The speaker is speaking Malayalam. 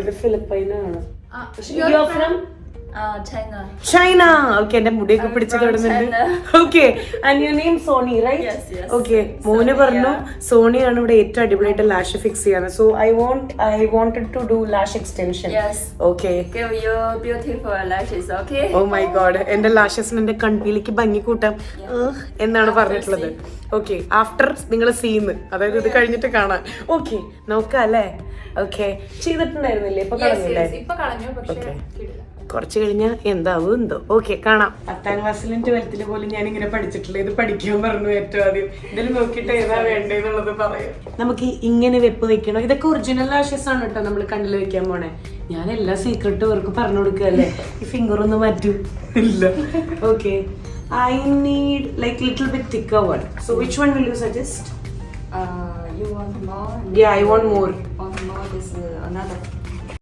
ഇത് ഫിലിപ്പൈനാണ്. You're from China. China. Okay, എന്റെ മുടിയൊക്കെ പിടിച്ചു തൊടുന്നുണ്ട്. Okay, and your name Sony, right? Yes. Okay, മോനെ പറഞ്ഞു സോണിയാണ് ഇവിടെ ഏറ്റവും അടിപൊളിയായിട്ട് ലാഷ് ഫിക്സ് ചെയ്യാറ്. So I wanted to do lash extension. Yes. Okay. Give you beautiful lashes, okay? Oh my god, എന്റെ ലാഷസിന് എന്റെ കൺപീലിക്ക് ഭംഗി കൂട്ടാം എന്നാണ് പറഞ്ഞിട്ടുള്ളത്. ഓക്കെ, ആഫ്റ്റർ നിങ്ങൾ സീന്ന്, അതായത് ഇത് കഴിഞ്ഞിട്ട് കാണാൻ. ഓക്കെ, നോക്കാം അല്ലേ? ഓക്കെ, ചെയ്തിട്ടുണ്ടായിരുന്നില്ലേ? ഇപ്പൊ കളഞ്ഞില്ലേ? ഓക്കെ, കുറച്ച് കഴിഞ്ഞാൽ എന്താവും എന്തോ. ഓക്കെ, കാണാം. 10ാം ക്ലാസ്സിലും 12th പോലും ഞാൻ ഇങ്ങനെ പഠിച്ചിട്ടില്ല. ഇത് പഠിക്കാൻ പറഞ്ഞു ഏറ്റവും ആദ്യം. ഇതിൽ നോക്കിയിട്ട് ഏതാ വേണ്ടതെന്നുള്ളത് പറയാം. നമുക്ക് ഇങ്ങനെ വെപ്പ് വെക്കണം. ഇതൊക്കെ ഒറിജിനൽ ലാഷസ് ആണ് കേട്ടോ നമ്മൾ കണ്ണിൽ വെക്കാൻ പോണേ. ഞാൻ എല്ലാ സീക്രട്ടും അവർക്ക് പറഞ്ഞു കൊടുക്കല്ലേ. ഈ ഫിംഗർ ഒന്ന് മാറ്റും ഇല്ല. Okay, I need like little bit thicker one. So which one will you suggest? You want more? Yeah, I want more. Want more? This another.